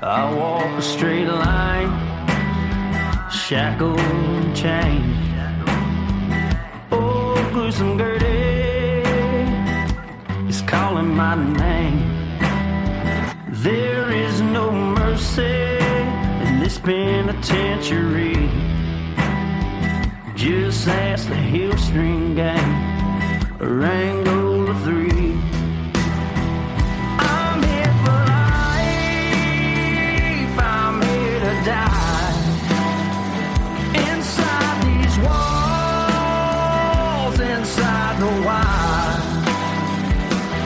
I walk a straight line, shackled and chained. Oh, gruesome Gertie is calling my name. There is no mercy in this penitentiary. Just ask the Hillstring Gang or Angola 3. I'm here for life, I'm here to die. Inside these walls, inside the wire.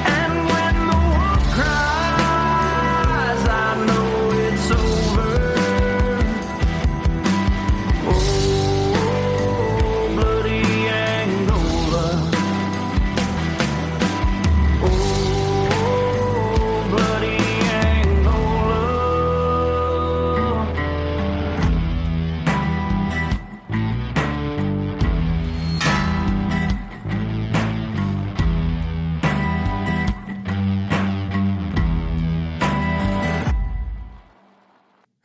And when the wolf cries, I know it's over. Oh, bloody Angola. Oh, bloody Angola.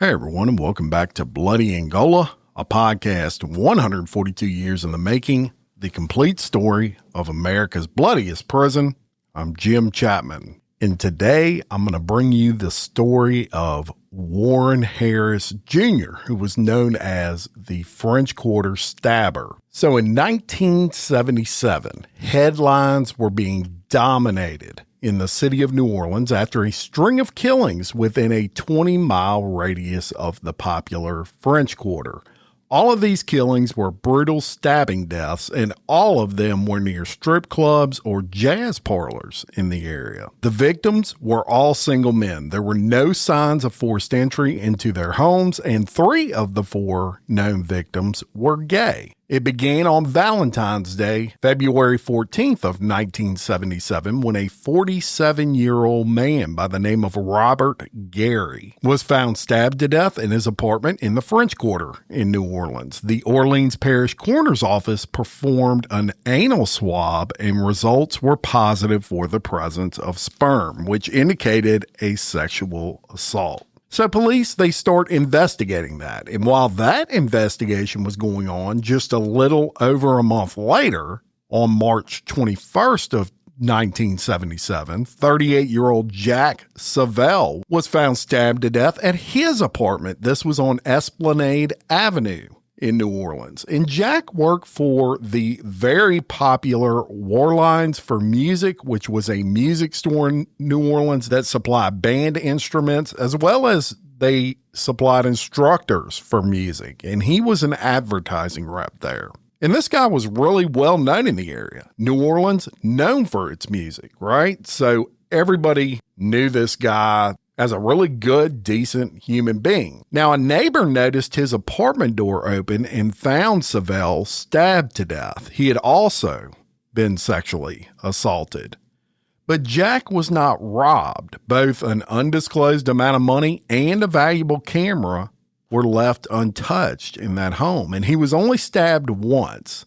Hey everyone, and welcome back to Bloody Angola, a podcast 142 years in the making, the complete story of America's bloodiest prison. I'm Jim Chapman, and today I'm going to bring you the story of Warren Harris Jr., who was known as the French Quarter Stabber. So in 1977, headlines were being dominated in the city of New Orleans after a string of killings within a 20-mile radius of the popular French Quarter. All of these killings were brutal stabbing deaths, and all of them were near strip clubs or jazz parlors in the area. The victims were all single men. There were no signs of forced entry into their homes, and 3 of the 4 known victims were gay. It began on Valentine's Day, February 14th of 1977, when a 47-year-old man by the name of Robert Gary was found stabbed to death in his apartment in the French Quarter in New Orleans. The Orleans Parish Coroner's Office performed an anal swab, and results were positive for the presence of sperm, which indicated a sexual assault. So police, they start investigating that. And while that investigation was going on, just a little over a month later, on March 21st of 1977, 38-year-old Jack Savelle was found stabbed to death at his apartment. This was on Esplanade Avenue in New Orleans. And Jack worked for the very popular Warlines for Music, which was a music store in New Orleans that supplied band instruments, as well as they supplied instructors for music. And he was an advertising rep there. And this guy was really well known in the area. New Orleans, known for its music, right? So everybody knew this guy as a really good, decent human being. Now, a neighbor noticed his apartment door open and found Savelle stabbed to death. He had also been sexually assaulted. But Jack was not robbed. Both an undisclosed amount of money and a valuable camera were left untouched in that home, and he was only stabbed once.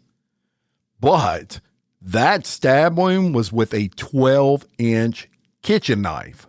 But that stab wound was with a 12-inch kitchen knife.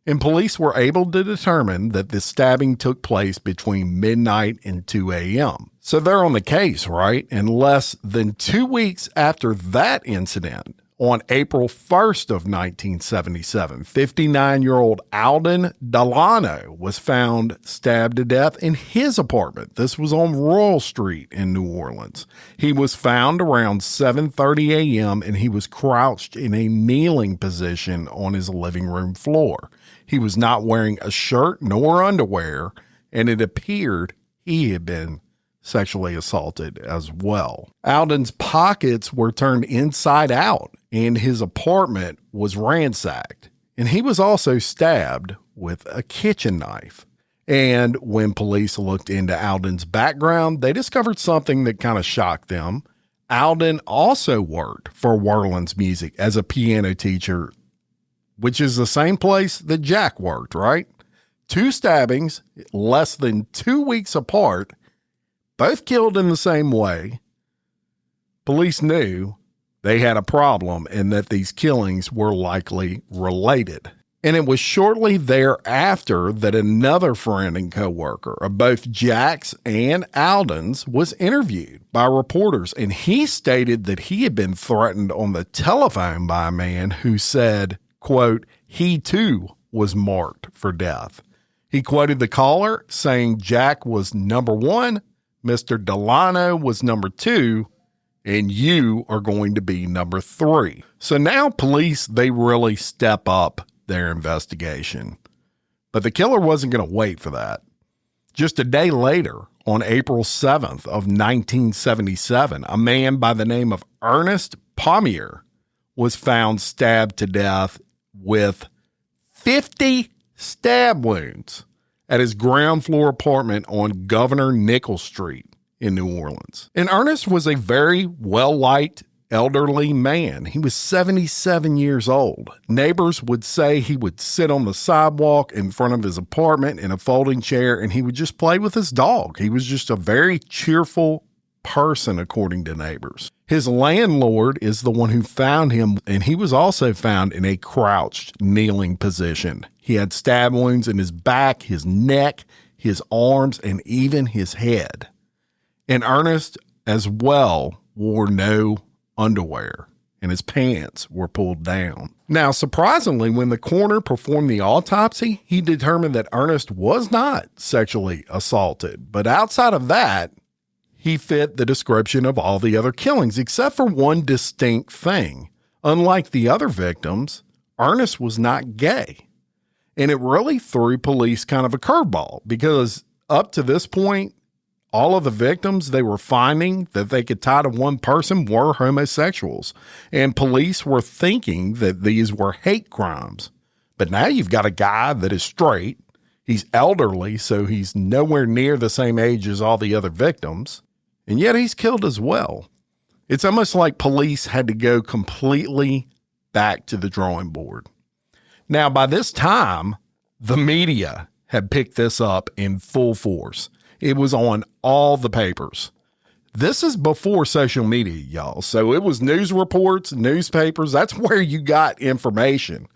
And police were able to determine that the stabbing took place between midnight and 2 a.m. So they're on the case, right? And less than 2 weeks after that incident, on April 1st of 1977, 59-year-old Alden Delano was found stabbed to death in his apartment. This was on Royal Street in New Orleans. He was found around 7:30 a.m. and he was crouched in a kneeling position on his living room floor. He was not wearing a shirt nor underwear, and it appeared he had been sexually assaulted as well. Alden's pockets were turned inside out, and his apartment was ransacked. And he was also stabbed with a kitchen knife. And when police looked into Alden's background, they discovered something that kind of shocked them. Alden also worked for Warlines Music as a piano teacher, which is the same place that Jack worked, right? 2 stabbings, less than 2 weeks apart, both killed in the same way. Police knew they had a problem and that these killings were likely related. And it was shortly thereafter that another friend and coworker of both Jack's and Alden's was interviewed by reporters, and he stated that he had been threatened on the telephone by a man who said, quote, he too was marked for death. He quoted the caller saying Jack was number 1, Mr. Delano was number 2, and you are going to be number 3. So now police, they really step up their investigation. But the killer wasn't going to wait for that. Just a day later, on April 7th of 1977, a man by the name of Ernest Pommier was found stabbed to death with 50 stab wounds at his ground floor apartment on Governor Nichols Street in New Orleans. And Ernest was a very well-liked elderly man. He was 77 years old. Neighbors would say he would sit on the sidewalk in front of his apartment in a folding chair, and he would just play with his dog. He was just a very cheerful person, according to neighbors. His landlord is the one who found him, and he was also found in a crouched, kneeling position. He had stab wounds in his back, his neck, his arms, and even his head. And Ernest, as well, wore no underwear, and his pants were pulled down. Now, surprisingly, when the coroner performed the autopsy, he determined that Ernest was not sexually assaulted. But outside of that, he fit the description of all the other killings, except for one distinct thing. Unlike the other victims, Ernest was not gay. And it really threw police kind of a curveball, because up to this point, all of the victims they were finding that they could tie to one person were homosexuals, and police were thinking that these were hate crimes. But now you've got a guy that is straight. He's elderly, so he's nowhere near the same age as all the other victims, and yet he's killed as well. It's almost like police had to go completely back to the drawing board. Now, by this time, the media had picked this up in full force. It was on all the papers. This is before social media, y'all. So it was news reports, newspapers. That's where you got information.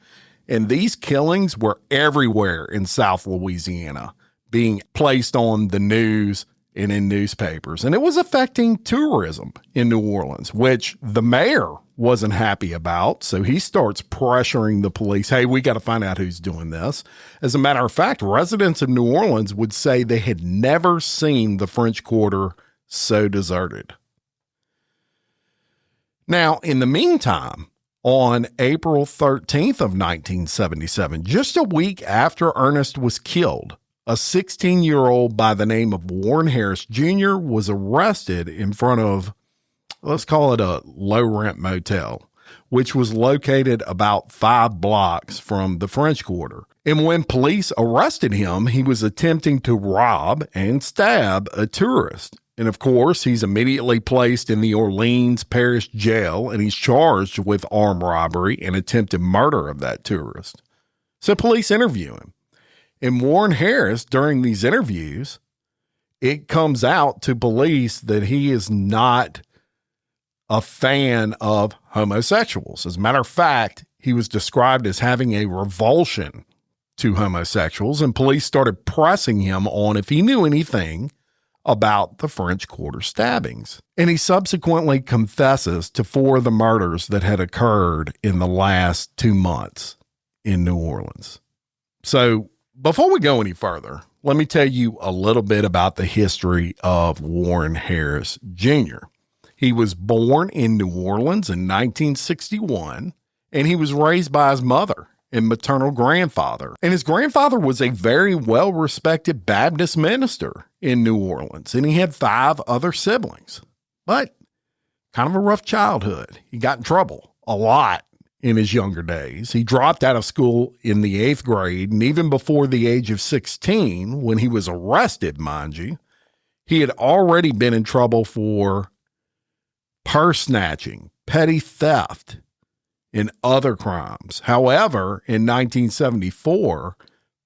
And these killings were everywhere in South Louisiana, being placed on the news and in newspapers. And it was affecting tourism in New Orleans, which the mayor wasn't happy about. So he starts pressuring the police. Hey, we got to find out who's doing this. As a matter of fact, residents of New Orleans would say they had never seen the French Quarter so deserted. Now, in the meantime, on April 13th of 1977, just a week after Ernest was killed, a 16-year-old by the name of Warren Harris Jr. was arrested in front of, let's call it a low-rent motel, which was located about 5 blocks from the French Quarter. And when police arrested him, he was attempting to rob and stab a tourist. And of course, he's immediately placed in the Orleans Parish Jail, and he's charged with armed robbery and attempted murder of that tourist. So police interview him. And Warren Harris, during these interviews, it comes out to police that he is not a fan of homosexuals. As a matter of fact, he was described as having a revulsion to homosexuals, and police started pressing him on if he knew anything about the French Quarter stabbings. And he subsequently confesses to 4 of the murders that had occurred in the last 2 months in New Orleans. So before we go any further, let me tell you a little bit about the history of Warren Harris Jr. He was born in New Orleans in 1961, and he was raised by his mother and maternal grandfather. And his grandfather was a very well-respected Baptist minister in New Orleans, and he had 5 other siblings. But kind of a rough childhood. He got in trouble a lot in his younger days. He dropped out of school in the 8th grade, and even before the age of 16, when he was arrested, mind you, he had already been in trouble for purse snatching, petty theft, and other crimes. However, in 1974,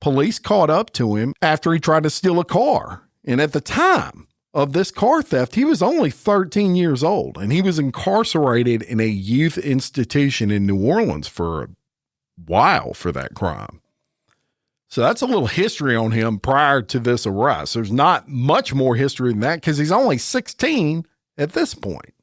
police caught up to him after he tried to steal a car. And at the time of this car theft, he was only 13 years old, and he was incarcerated in a youth institution in New Orleans for while for that crime. So that's a little history on him prior to this arrest. There's not much more history than that because he's only 16 at this point.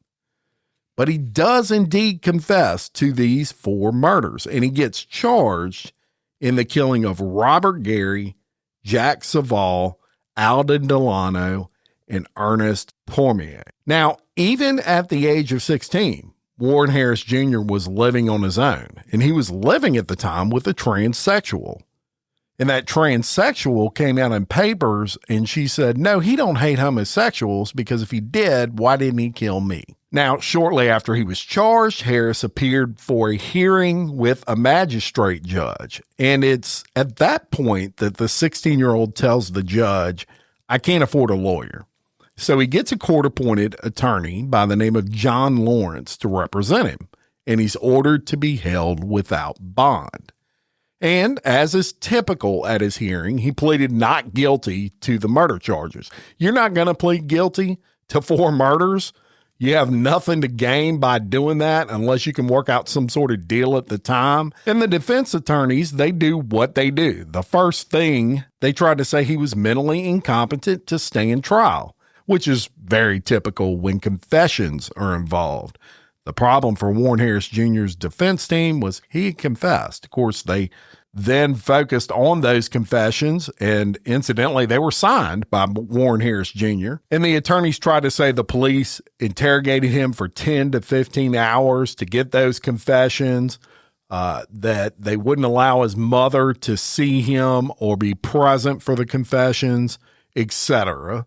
But he does indeed confess to these 4 murders, and he gets charged in the killing of Robert Gary, Jack Savall, Alden Delano, and Ernest Cormier. Now, even at the age of 16, Warren Harris Jr. was living on his own, and he was living at the time with a transsexual. And that transsexual came out in papers, and she said, no, he don't hate homosexuals because if he did, why didn't he kill me? Now, shortly after he was charged, Harris appeared for a hearing with a magistrate judge. And it's at that point that the 16-year-old tells the judge, I can't afford a lawyer. So he gets a court-appointed attorney by the name of John Lawrence to represent him, and he's ordered to be held without bond. And as is typical at his hearing, he pleaded not guilty to the murder charges. You're not going to plead guilty to 4 murders. You have nothing to gain by doing that unless you can work out some sort of deal at the time. And the defense attorneys, they do what they do. The first thing, they tried to say he was mentally incompetent to stand trial, which is very typical when confessions are involved. The problem for Warren Harris Jr.'s defense team was he had confessed. Of course, they then focused on those confessions, and incidentally, they were signed by Warren Harris Jr. And the attorneys tried to say the police interrogated him for 10 to 15 hours to get those confessions, that they wouldn't allow his mother to see him or be present for the confessions, etc.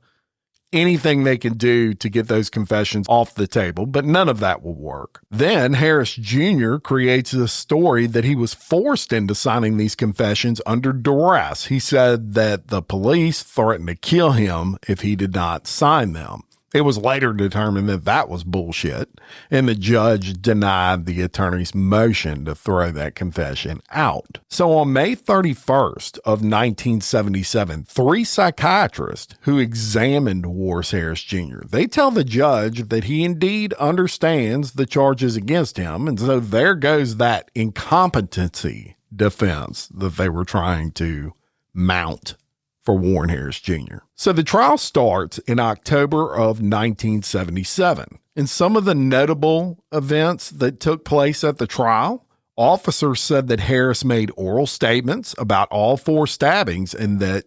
Anything they can do to get those confessions off the table, but none of that will work. Then Harris Jr. creates a story that he was forced into signing these confessions under duress. He said that the police threatened to kill him if he did not sign them. It was later determined that that was bullshit, and the judge denied the attorney's motion to throw that confession out. So on May 31st of 1977, 3 psychiatrists who examined Warren Harris Jr., they tell the judge that he indeed understands the charges against him, and so there goes that incompetency defense that they were trying to mount for Warren Harris Jr. So the trial starts in October of 1977. And some of the notable events that took place at the trial, officers said that Harris made oral statements about all 4 stabbings and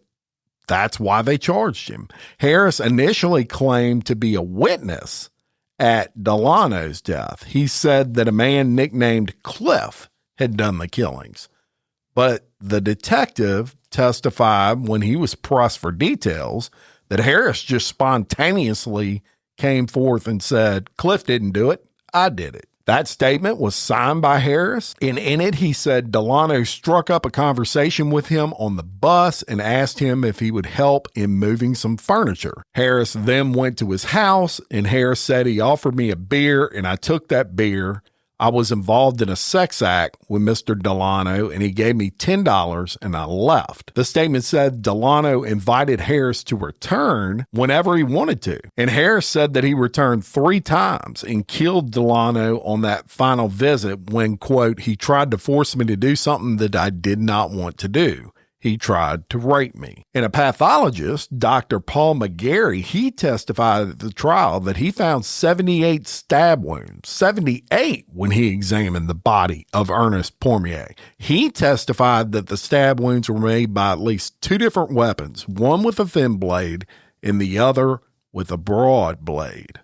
that's why they charged him. Harris initially claimed to be a witness at Delano's death. He said that a man nicknamed Cliff had done the killings. But the detective testified when he was pressed for details that Harris just spontaneously came forth and said, Cliff didn't do it, I did it. That statement was signed by Harris, and in it he said Delano struck up a conversation with him on the bus and asked him if he would help in moving some furniture. Harris then went to his house, and Harris said he offered me a beer, and I took that beer. I was involved in a sex act with Mr. Delano, and he gave me $10 and I left. The statement said Delano invited Harris to return whenever he wanted to. And Harris said that he returned 3 times and killed Delano on that final visit when, quote, he tried to force me to do something that I did not want to do. He tried to rape me. And a pathologist, Dr. Paul McGarry, he testified at the trial that he found 78 stab wounds, 78 when he examined the body of Ernest Cormier. He testified that the stab wounds were made by at least 2 different weapons, one with a thin blade and the other with a broad blade.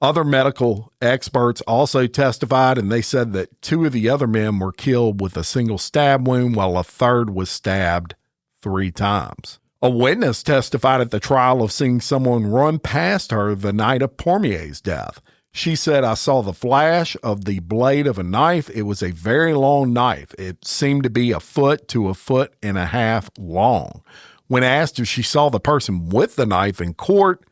Other medical experts also testified, and they said that 2 of the other men were killed with a single stab wound, while a third was stabbed 3 times. A witness testified at the trial of seeing someone run past her the night of Cormier's death. She said, I saw the flash of the blade of a knife. It was a very long knife. It seemed to be 1 foot to 1.5 feet long. When asked if she saw the person with the knife in court,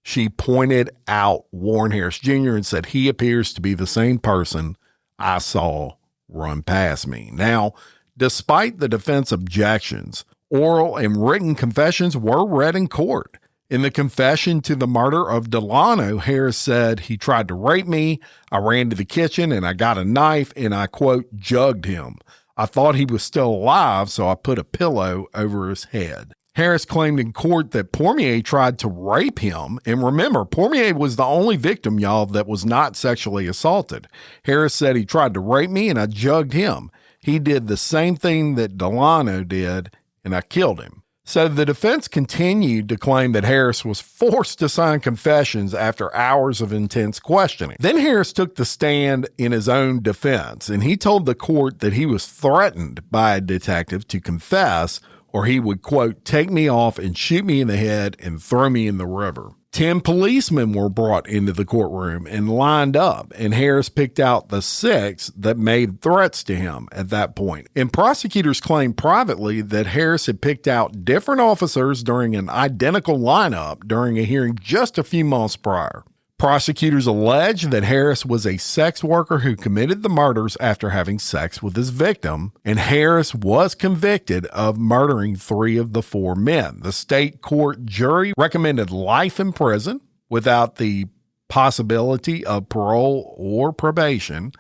she pointed out Warren Harris Jr. and said, he appears to be the same person I saw run past me. Now, despite the defense objections, oral and written confessions were read in court. In the confession to the murder of Delano, Harris said he tried to rape me. I ran to the kitchen and I got a knife and I, quote, jugged him. I thought he was still alive, so I put a pillow over his head. Harris claimed in court that Cormier tried to rape him. And remember, Cormier was the only victim, y'all, that was not sexually assaulted. Harris said he tried to rape me and I jugged him. He did the same thing that Delano did and I killed him. So the defense continued to claim that Harris was forced to sign confessions after hours of intense questioning. Then Harris took the stand in his own defense, and he told the court that he was threatened by a detective to confess or he would, quote, take me off and shoot me in the head and throw me in the river. 10 policemen were brought into the courtroom and lined up, and Harris picked out the 6 that made threats to him at that point. And prosecutors claimed privately that Harris had picked out different officers during an identical lineup during a hearing just a few months prior. Prosecutors alleged that Harris was a sex worker who committed the murders after having sex with his victim, and Harris was convicted of murdering 3 of the 4 men. The state court jury recommended life in prison without the possibility of parole or probation,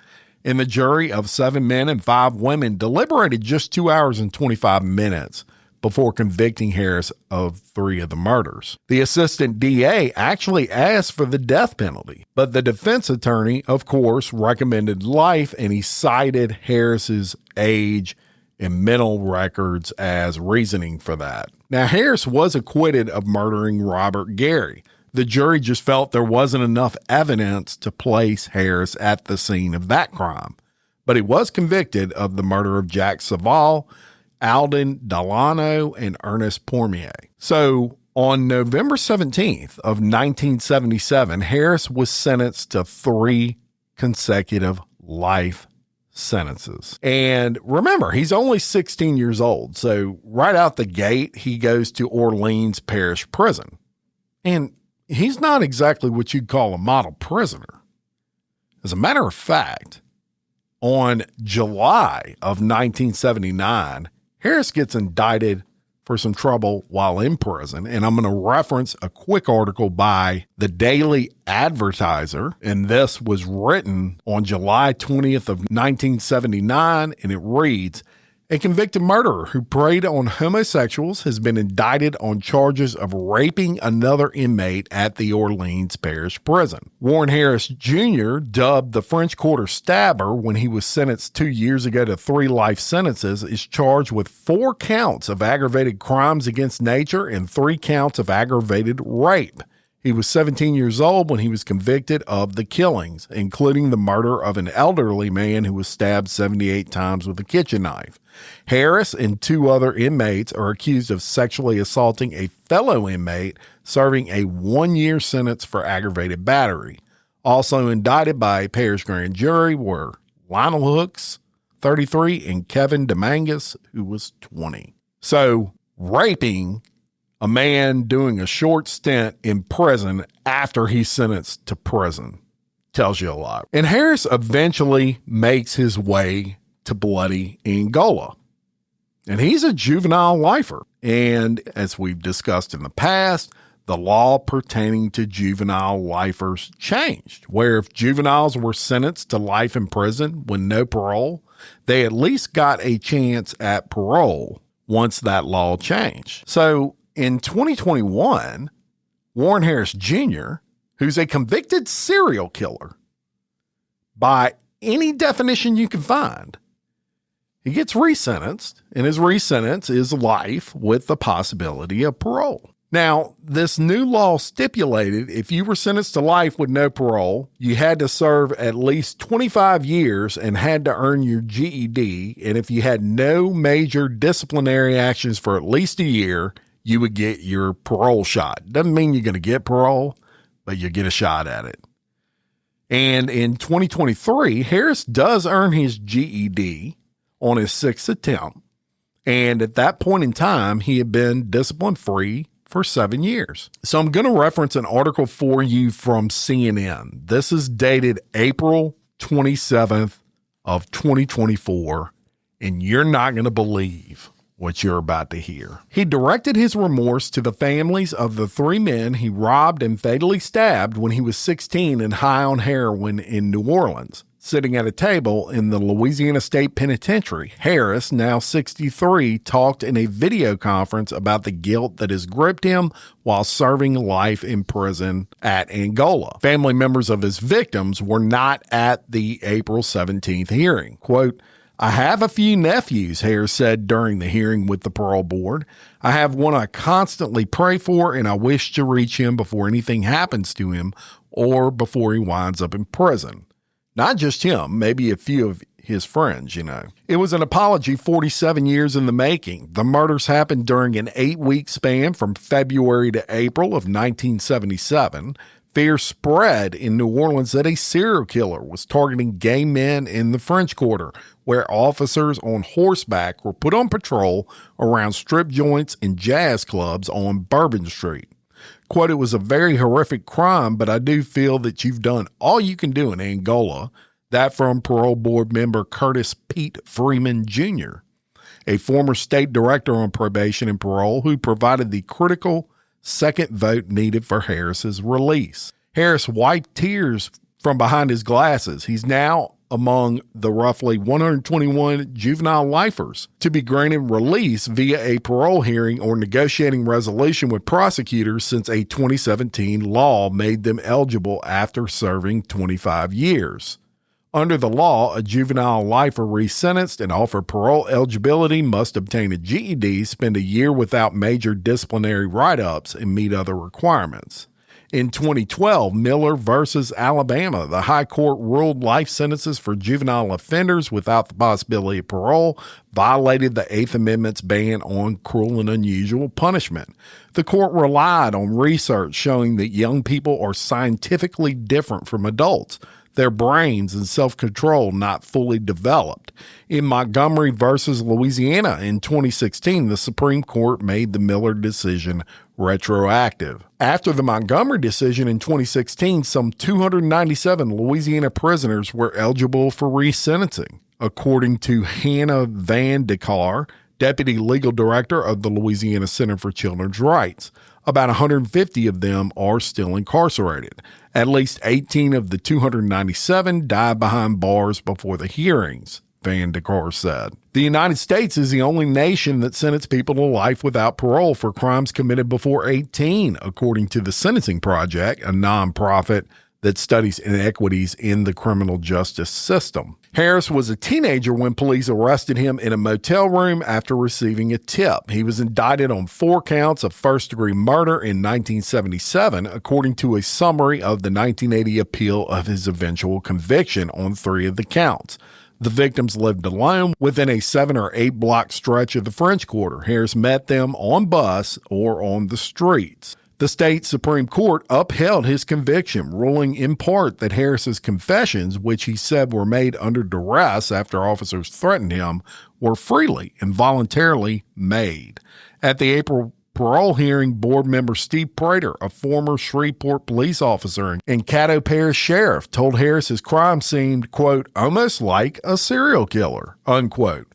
and the jury of 7 men and 5 women deliberated just 2 hours and 25 minutes before convicting Harris of 3 of the murders. The assistant DA actually asked for the death penalty, but the defense attorney, of course, recommended life, and he cited Harris's age and mental records as reasoning for that. Now, Harris was acquitted of murdering Robert Gary. The jury just felt there wasn't enough evidence to place Harris at the scene of that crime, but he was convicted of the murder of Jack Saval, Alden Delano, and Ernest Cormier. So on November 17th of 1977, Harris was sentenced to 3 consecutive life sentences. And remember, he's only 16 years old. So right out the gate, he goes to Orleans Parish Prison. And he's not exactly what you'd call a model prisoner. As a matter of fact, on July of 1979, Harris gets indicted for some trouble while in prison, and I'm going to reference a quick article by the Daily Advertiser, and this was written on July 20th of 1979, and it reads, a convicted murderer who preyed on homosexuals has been indicted on charges of raping another inmate at the Orleans Parish Prison. Warren Harris Jr., dubbed the French Quarter Stabber when he was sentenced 2 years ago to 3 life sentences, is charged with 4 counts of aggravated crimes against nature and 3 counts of aggravated rape. He was 17 years old when he was convicted of the killings, including the murder of an elderly man who was stabbed 78 times with a kitchen knife. Harris and 2 other inmates are accused of sexually assaulting a fellow inmate, serving a 1-year sentence for aggravated battery. Also indicted by a parish grand jury were Lionel Hooks, 33, and Kevin Dominguez, who was 20. So, raping a man doing a short stint in prison after he's sentenced to prison tells you a lot. And Harris eventually makes his way to bloody Angola. And he's a juvenile lifer. And as we've discussed in the past, the law pertaining to juvenile lifers changed, where if juveniles were sentenced to life in prison with no parole, they at least got a chance at parole once that law changed. So in 2021, Warren Harris Jr., who's a convicted serial killer by any definition you can find, he gets resentenced, and his resentence is life with the possibility of parole. Now, this new law stipulated if you were sentenced to life with no parole, you had to serve at least 25 years and had to earn your GED, and if you had no major disciplinary actions for at least a year, you would get your parole shot. Doesn't mean you're going to get parole, but you get a shot at it. And in 2023, Harris does earn his GED on his 6th attempt. And at that point in time, he had been discipline free for 7 years. So I'm going to reference an article for you from CNN. This is dated April 27th of 2024, and you're not going to believe what you're about to hear. He directed his remorse to the families of the 3 men he robbed and fatally stabbed when he was 16 and high on heroin in New Orleans. Sitting at a table in the Louisiana State Penitentiary, Harris, now 63, talked in a video conference about the guilt that has gripped him while serving life in prison at Angola. Family members of his victims were not at the April 17th hearing. Quote, "I have a few nephews," Harris said during the hearing with the parole board. "I have one I constantly pray for, and I wish to reach him before anything happens to him or before he winds up in prison." Not just him, maybe a few of his friends, It was an apology 47 years in the making. The murders happened during an 8-week span from February to April of 1977. Fear spread in New Orleans that a serial killer was targeting gay men in the French Quarter, where officers on horseback were put on patrol around strip joints and jazz clubs on Bourbon Street. Quote, "It was a very horrific crime, but I do feel that you've done all you can do in Angola." That from parole board member Curtis Pete Freeman Jr., a former state director on probation and parole who provided the critical second vote needed for Harris's release. Harris wiped tears from behind his glasses. He's now among the roughly 121 juvenile lifers to be granted release via a parole hearing or negotiating resolution with prosecutors since a 2017 law made them eligible after serving 25 years. Under the law, a juvenile lifer resentenced and offered parole eligibility must obtain a GED, spend a year without major disciplinary write-ups, and meet other requirements. In 2012, Miller versus Alabama, the high court ruled life sentences for juvenile offenders without the possibility of parole violated the Eighth Amendment's ban on cruel and unusual punishment. The court relied on research showing that young people are scientifically different from adults, their brains and self-control not fully developed. In Montgomery versus Louisiana in 2016, the Supreme Court made the Miller decision retroactive. After the Montgomery decision in 2016, some 297 Louisiana prisoners were eligible for resentencing, according to Hannah Van de Kar, Deputy Legal Director of the Louisiana Center for Children's Rights. About 150 of them are still incarcerated. At least 18 of the 297 died behind bars before the hearings, Van de Kar said. The United States is the only nation that sentenced people to life without parole for crimes committed before 18, according to the Sentencing Project, a nonprofit that studies inequities in the criminal justice system. Harris was a teenager when police arrested him in a motel room after receiving a tip. He was indicted on 4 counts of first-degree murder in 1977, according to a summary of the 1980 appeal of his eventual conviction on 3 of the counts. The victims lived alone within a 7 or 8 block stretch of the French Quarter. Harris met them on bus or on the streets. The state Supreme Court upheld his conviction, ruling in part that Harris's confessions, which he said were made under duress after officers threatened him, were freely and voluntarily made. At the April parole hearing, board member Steve Prater, a former Shreveport police officer and Caddo Parish sheriff, told Harris his crime seemed, quote, almost like a serial killer, unquote.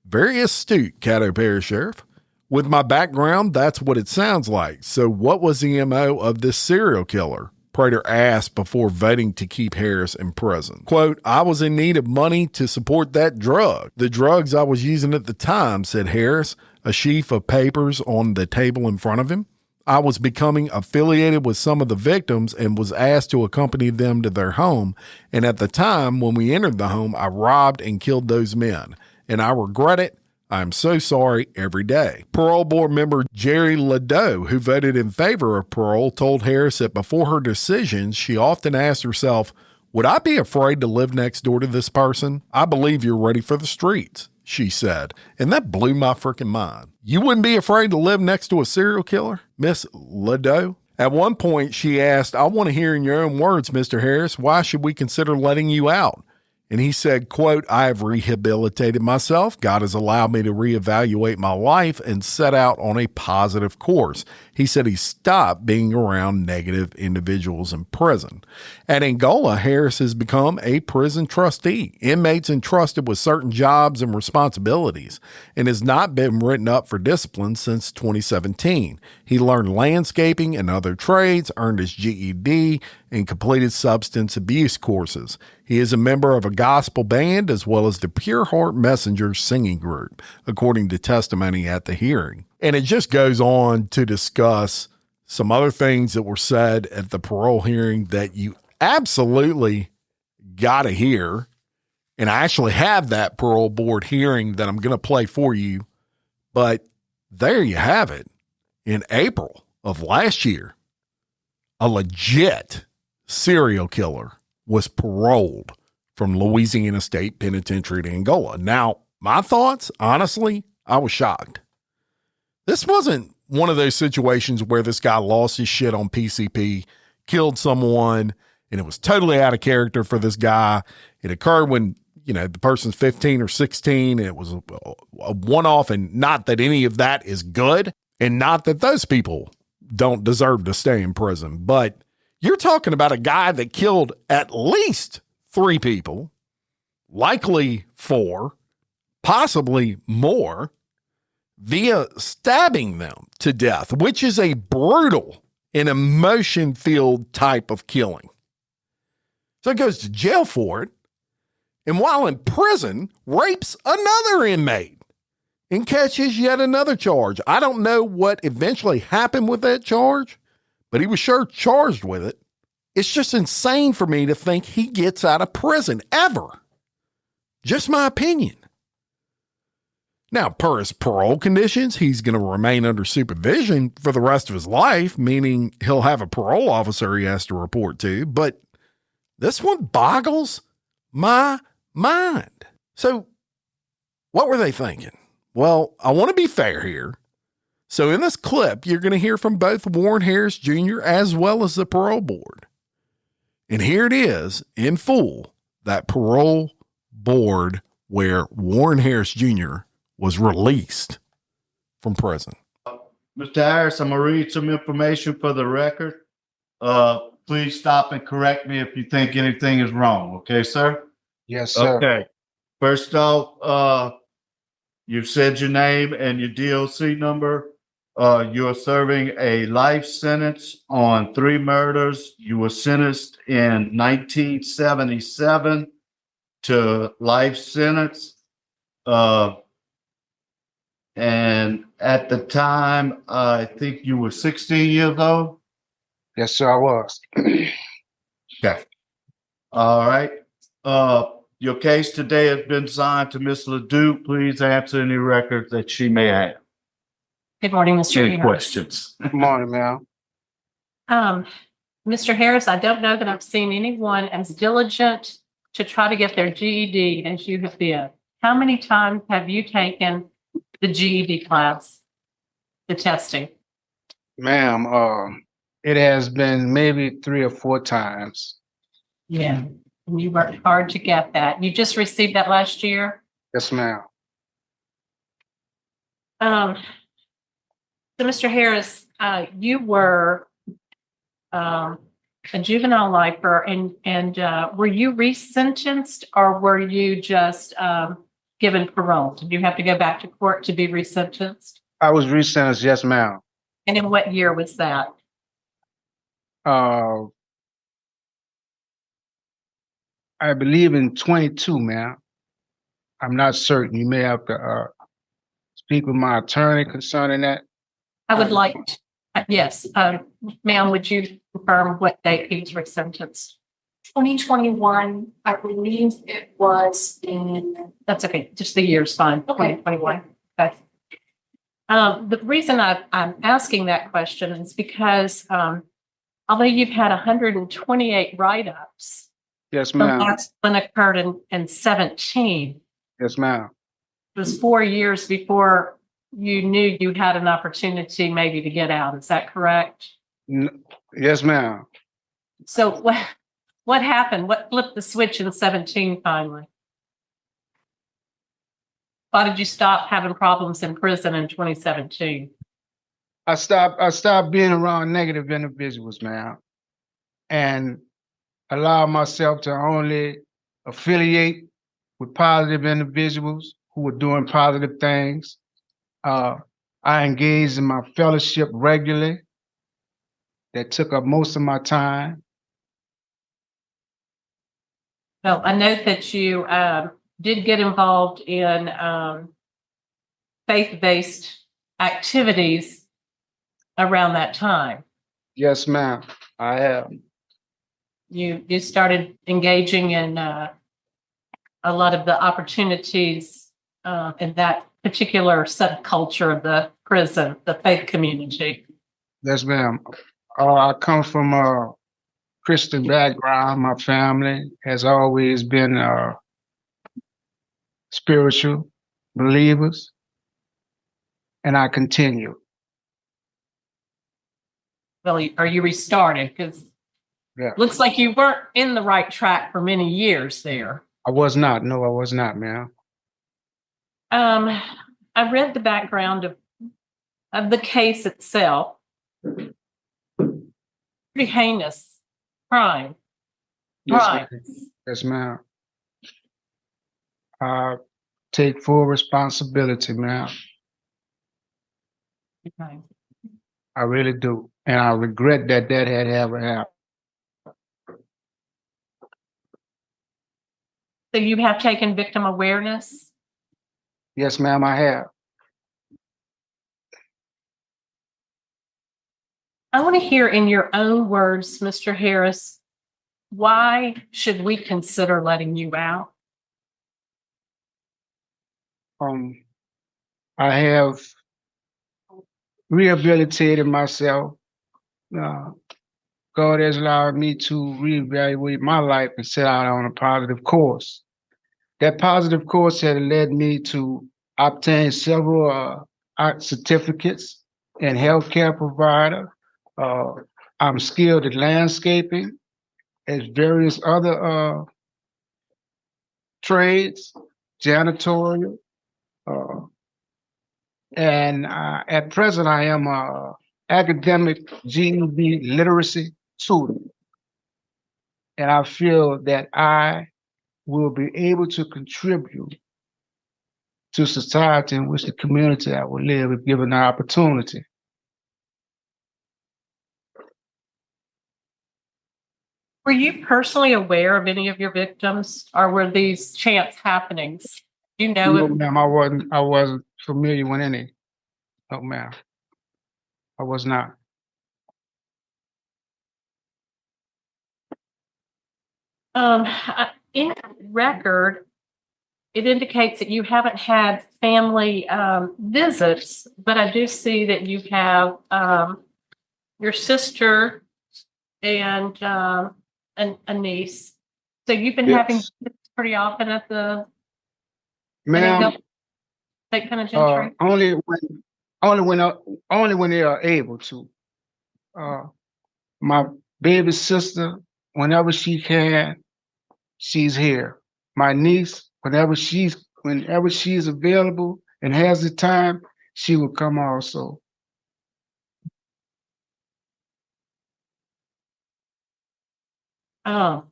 Very astute, Caddo Parish sheriff. With my background, that's what it sounds like. So what was the MO of this serial killer? Prater asked before voting to keep Harris in prison. Quote, I was in need of money to support that drug. The drugs I was using at the time, said Harris, a sheaf of papers on the table in front of him. I was becoming affiliated with some of the victims and was asked to accompany them to their home. And at the time when we entered the home, I robbed and killed those men. And I regret it. I'm so sorry every day. Parole board member Jerry Ladeau, who voted in favor of parole, told Harris that before her decisions, she often asked herself, would I be afraid to live next door to this person? I believe you're ready for the streets, she said. And that blew my freaking mind. You wouldn't be afraid to live next to a serial killer, Miss Ladeau? At one point, she asked, I want to hear in your own words, Mr. Harris, why should we consider letting you out? And he said, quote, I have rehabilitated myself. God has allowed me to reevaluate my life and set out on a positive course. He said he stopped being around negative individuals in prison. At Angola, Harris has become a prison trustee, inmates entrusted with certain jobs and responsibilities, and has not been written up for discipline since 2017. He learned landscaping and other trades, earned his GED, and completed substance abuse courses. He is a member of a gospel band as well as the Pure Heart Messengers singing group, according to testimony at the hearing. And it just goes on to discuss some other things that were said at the parole hearing that you absolutely got to hear. And I actually have that parole board hearing that I'm going to play for you. But there you have it. In April of last year, a legit serial killer was paroled from Louisiana State Penitentiary to Angola. Now, my thoughts, honestly, I was shocked. This wasn't one of those situations where this guy lost his shit on PCP, killed someone, and it was totally out of character for this guy. It occurred when, the person's 15 or 16. It was a one-off, and not that any of that is good, and not that those people don't deserve to stay in prison. But you're talking about a guy that killed at least 3 people, likely 4, possibly more, via stabbing them to death, which is a brutal and emotion-filled type of killing. So he goes to jail for it, and while in prison, rapes another inmate and catches yet another charge. I don't know what eventually happened with that charge, but he was sure charged with it. It's just insane for me to think he gets out of prison ever. Just my opinion. Now, per his parole conditions, he's going to remain under supervision for the rest of his life, meaning he'll have a parole officer he has to report to. But this one boggles my mind. So what were they thinking? Well, I want to be fair here. So in this clip, you're going to hear from both Warren Harris Jr. as well as the parole board. And here it is in full, that parole board where Warren Harris Jr. was released from prison. Mr. Harris, I'm going to read some information for the record. Please stop and correct me if you think anything is wrong. Okay, sir? Yes, sir. Okay. First off, you've said your name and your DOC number. You are serving a life sentence on 3 murders. You were sentenced in 1977 to life sentence. And at the time, I think you were 16 years old. Yes, sir, I was. Okay. All right. Your case today has been signed to Ms. Ledoux. Please answer any records that she may have. Good morning, Mr. Any Harris. questions? Good morning, ma'am. Mr. Harris, I don't know that I've seen anyone as diligent to try to get their GED as you have been. How many times have you taken the GED class, the testing? Ma'am, it has been maybe 3 or 4 times. Yeah. And you worked hard to get that. You just received that last year? Yes, ma'am. So, Mr. Harris, you were a juvenile lifer, and were you resentenced, or were you just given parole? Did you have to go back to court to be resentenced? I was resentenced, yes, ma'am. And in what year was that? I believe in 22, ma'am. I'm not certain. You may have to speak with my attorney concerning that. I would like, yes, ma'am, would you confirm what date he was resentenced? 2021, I believe it was in. That's okay, just the year's fine, Okay. 2021. Okay. The reason I'm asking that question is because although you've had 128 write-ups, Yes, the ma'am. last one occurred in 17. Yes, ma'am. It was 4 years before you knew you had an opportunity maybe to get out. Is that correct? Yes, ma'am. So what happened? What flipped the switch in 17 finally? Why did you stop having problems in prison in 2017? I stopped being around negative individuals, ma'am, and allow myself to only affiliate with positive individuals who were doing positive things. I engaged in my fellowship regularly. That took up most of my time. Well, I know that you did get involved in faith-based activities around that time. Yes, ma'am. I have. You started engaging in a lot of the opportunities in that particular subculture of the prison, the faith community. Yes, ma'am. I come from a Christian background. My family has always been spiritual believers, and I continue. Well, are you restarted? Because Yeah. looks like you weren't in the right track for many years there. I was not. No, I was not, ma'am. I read the background of the case itself. Pretty heinous crime. Yes, Right. ma'am. Yes, ma'am. I take full responsibility, ma'am. Okay. I really do. And I regret that had ever happened. So you have taken victim awareness. Yes, ma'am, I have. I want to hear in your own words, Mr. Harris, why should we consider letting you out? I have rehabilitated myself. God has allowed me to reevaluate my life and set out on a positive course. That positive course had led me to obtain several certificates in healthcare provider. I'm skilled at landscaping, as various other trades, janitorial, and at present I am a academic GED literacy student, and I feel that I will be able to contribute to society in which the community I will live if given the opportunity. Were you personally aware of any of your victims, or were these chance happenings? Do you know No, if ma'am, I wasn't familiar with any. No, ma'am, I was not. in the record, it indicates that you haven't had family visits, but I do see that you have your sister and a niece. So you've been having Yes, visits pretty often at the ma'am. state penitentiary. Only when they are able to. My baby sister, whenever she can, she's here. My niece, whenever she's available and has the time, she will come also. Um,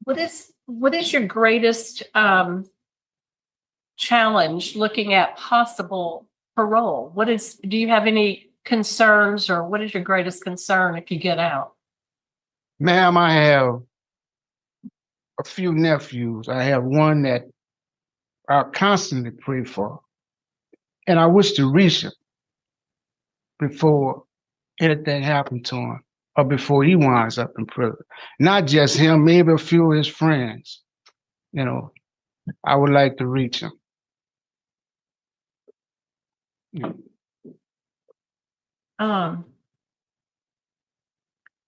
what is your greatest challenge looking at possible parole? Do you have any concerns, or what is your greatest concern if you get out? Ma'am, I have a few nephews. I have one that I constantly pray for, and I wish to reach him before anything happened to him or before he winds up in prison. Not just him, maybe a few of his friends. You know, I would like to reach him. Um,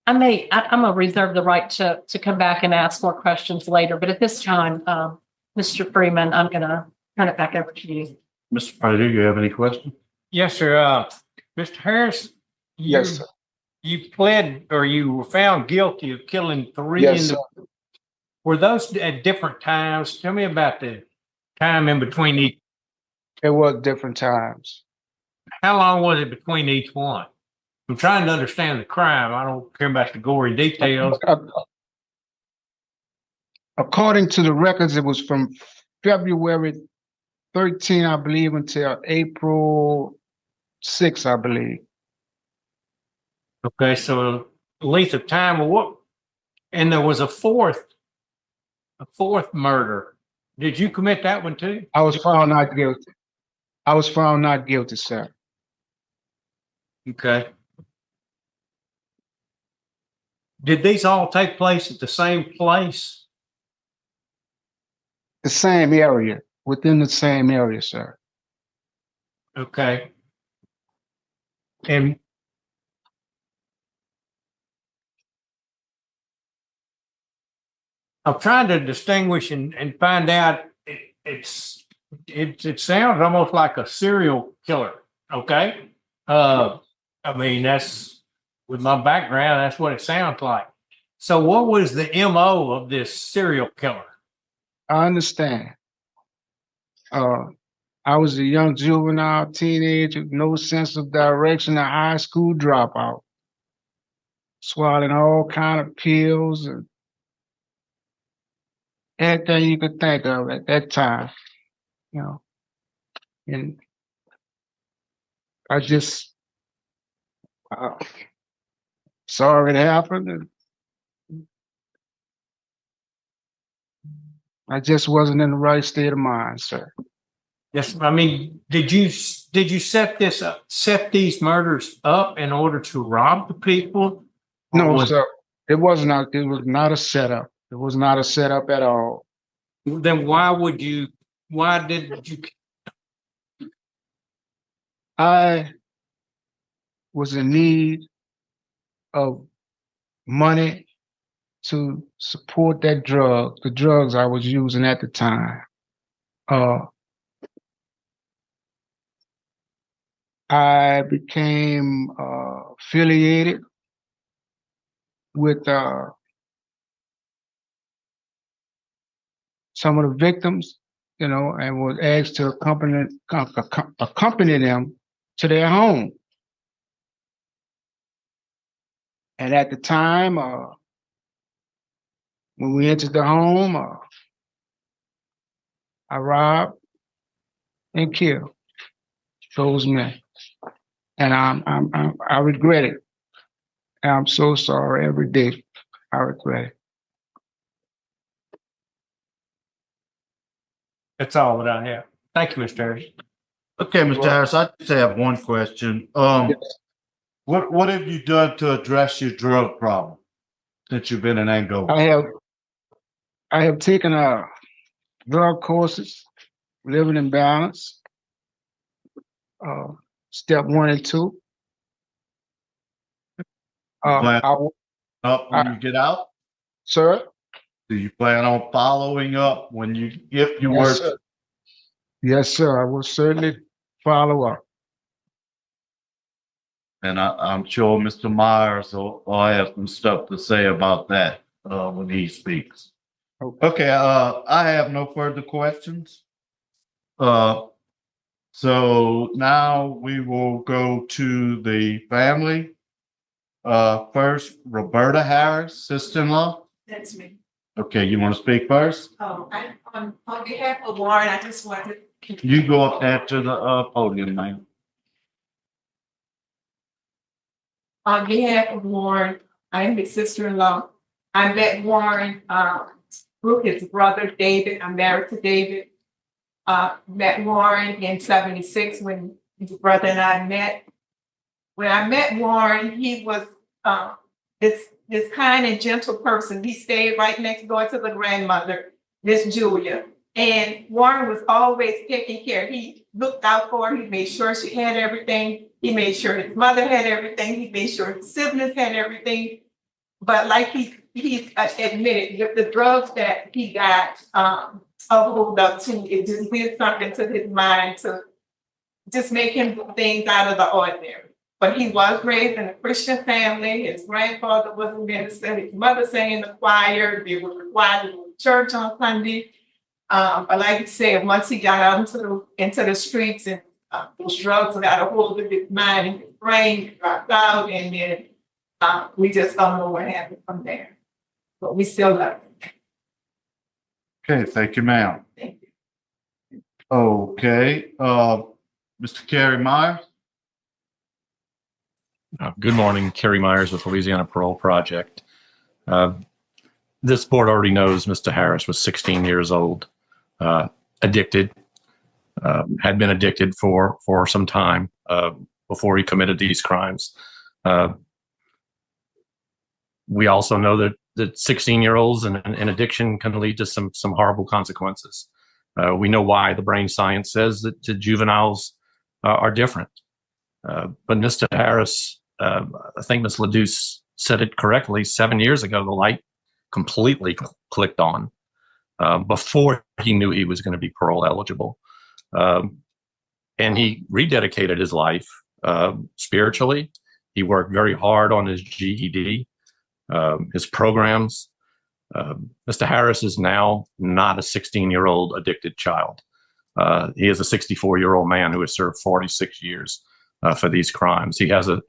I'm gonna reserve the right to come back and ask more questions later, but at this time, Mr. Freeman, I'm gonna turn it back over to you. Mr. Purdue, you have any questions? Yes, sir. Mr. Harris, Yes, sir. you pled or you were found guilty of killing three. Yes, sir. Were those at different times? Tell me about the time in between each. It was different times. How long was it between each one? I'm trying to understand the crime. I don't care about the gory details. According to the records, it was from February 13, I believe, until April 6, I believe. Okay, so length of time. Well, And there was a fourth murder. Did you commit that one too? I was found not guilty. I was found not guilty, sir. Okay. Did these all take place at the same place? The same area, within the same area, sir. Okay. And I'm trying to distinguish and find out. It sounds almost like a serial killer. Okay. I mean, that's with my background, that's what it sounds like. So what was the MO of this serial killer? I understand. I was a young juvenile, teenager, no sense of direction, a high school dropout, swallowing all kind of pills and everything you could think of at that time, you know. And I just sorry it happened, and I just wasn't in the right state of mind, sir. Yes, I mean, did you set these murders up in order to rob the people? Or No, was- sir. It was not a setup. It was not a setup at all. Then why did you? I was in need of money to support the drugs I was using at the time. I became affiliated with some of the victims, you know, and was asked to accompany them to their home. And at the time, when we entered the home, I robbed and killed those men, and I regret it. And I'm so sorry every day. I regret it. That's all that I have. Thank you, Mr. Harris. Okay, Mr. Harris, I just have one question. What have you done to address your drug problem since you've been in Angola? I have taken drug courses, living in balance, step 1 and 2. Plan up when you get out? Sir? Do you plan on following up if you Yes, were? sir. Yes, sir. I will certainly follow up. And I'm sure Mr. Myers will have some stuff to say about that when he speaks. Okay, I have no further questions. So now we will go to the family. First, Roberta Harris, sister-in-law. That's me. Okay, you want to speak first? On behalf of Warren, I just wanted. You go up there to the podium, ma'am. On behalf of Warren, I am his sister-in-law. I met Warren through his brother David. I'm married to David. Met Warren in '76 when his brother and I met. When I met Warren, he was this kind and gentle person. He stayed right next door to the grandmother, Miss Julia. And Warren was always taking care. He looked out for her. He made sure she had everything. He made sure his mother had everything. He made sure his siblings had everything. But like he admitted, the drugs that he got a hold up to, it just did something to his mind to just make him do things out of the ordinary. But he was raised in a Christian family. His grandfather was a minister. His mother sang in the choir. They were required to go to church on Sunday. But like you said, once he got out into the streets and those drugs got a hold of his mind and his brain, he dropped out, and then we just don't know what happened from there. But we still love him. Okay, thank you, ma'am. Thank you. Okay, Mr. Kerry Myers. Good morning, Kerry Myers with Louisiana Parole Project. this board already knows Mr. Harris was 16 years old, addicted, had been addicted for some time before he committed these crimes. We also know that 16-year-olds and addiction can lead to some horrible consequences. We know why the brain science says that juveniles are different. But Mr. Harris, I think Ms. LaDuce said it correctly, 7 years ago, the light completely clicked on before he knew he was going to be parole eligible. And he rededicated his life spiritually. He worked very hard on his GED, his programs. Mr. Harris is now not a 16-year-old addicted child. He is a 64-year-old man who has served 46 years for these crimes. He has a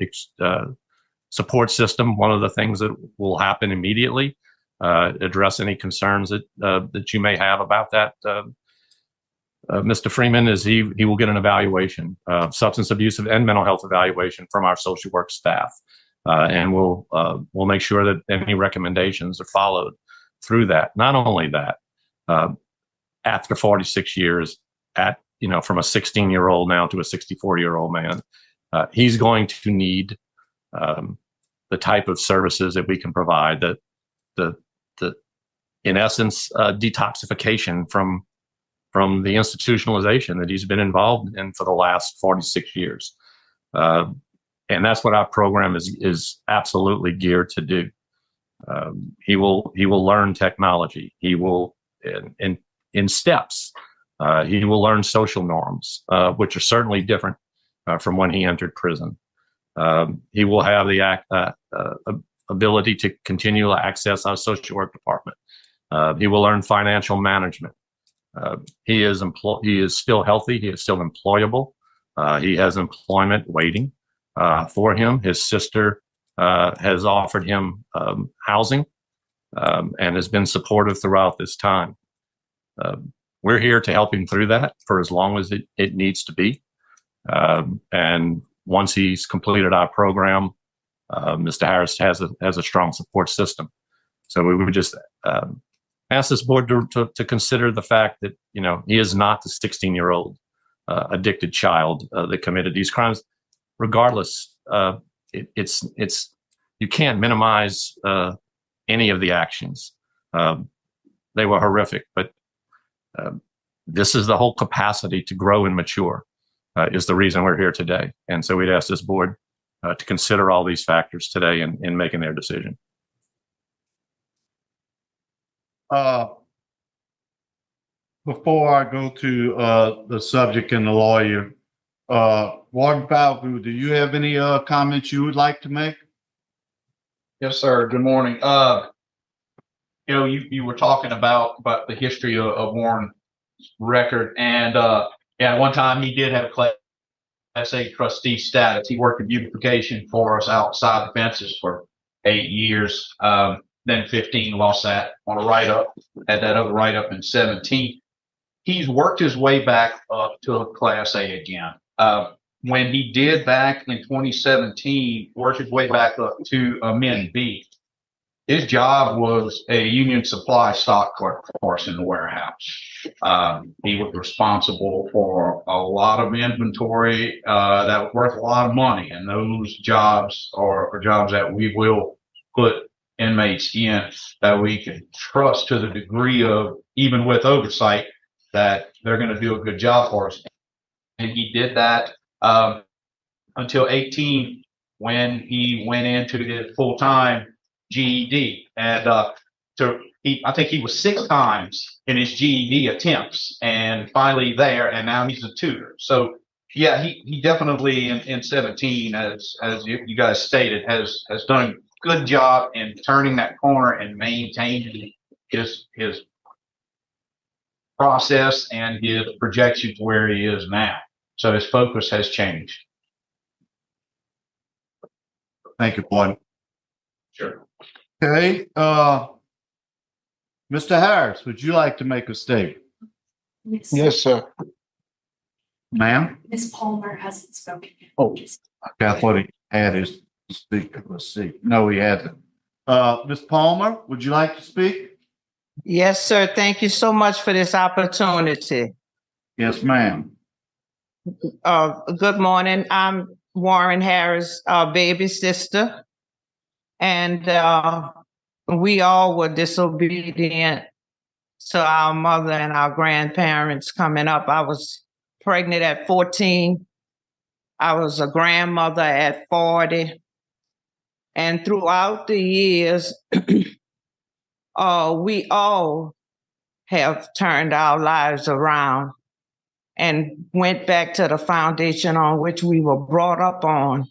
support system. One of the things that will happen immediately, address any concerns that you may have about that, Mr. Freeman, is he will get an evaluation, substance abuse and mental health evaluation from our social work staff. And we'll make sure that any recommendations are followed through that. Not only that, after 46 years, from a 16-year-old now to a 64-year-old man, he's going to need the type of services that we can provide, that the in essence detoxification from the institutionalization that he's been involved in for the last 46 years. And that's what our program is absolutely geared to do. He will learn technology. He will, in steps, he will learn social norms, which are certainly different from when he entered prison. He will have the ability to continue to access our social work department. He will learn financial management. He is still healthy. He is still employable. He has employment waiting for him. His sister has offered him housing and has been supportive throughout this time. We're here to help him through that for as long as it needs to be. And once he's completed our program, Mr. Harris has a strong support system. So we would just ask this board to consider the fact that, he is not the 16-year-old addicted child that committed these crimes. Regardless, you can't minimize any of the actions. They were horrific, but this is the whole capacity to grow and mature is the reason we're here today. And so we'd ask this board to consider all these factors today in making their decision. Before I go to the subject and the lawyer, Warden Falco, do you have any comments you would like to make? Yes, sir. Good morning. You were talking about the history of Warren's record, and at one time he did have Class A trustee status. He worked in beautification for us outside the fences for 8 years. Then 15, lost that on a write-up, had that other write-up in 17. He's worked his way back up to a Class A again. When he did back in 2017, worked his way back up to a Min B. His job was a union supply stock clerk for us in the warehouse. He was responsible for a lot of inventory that was worth a lot of money, and those jobs are jobs that we will put inmates in that we can trust to the degree of, even with oversight, that they're going to do a good job for us. And he did that until 18, when he went into his full-time GED. And I think he was 6 times in his GED attempts, and finally there, and now he's a tutor. So yeah, he definitely in 17, as you guys stated, has done a good job in turning that corner and maintaining his process and his projection to where he is now. So his focus has changed. Thank you, Warden. Sure. Okay, Mr. Harris, would you like to make a statement? Yes, sir. Ma'am? Ms. Palmer hasn't spoken yet. Oh, okay, I thought he had his speaker. Let's see. No, he hasn't. Ms. Palmer, would you like to speak? Yes, sir. Thank you so much for this opportunity. Yes, ma'am. Good morning. I'm Warren Harris' baby sister, and we all were disobedient to our mother and our grandparents coming up. I was pregnant at 14. I was a grandmother at 40. And throughout the years, we all have turned our lives around and went back to the foundation on which we were brought up on,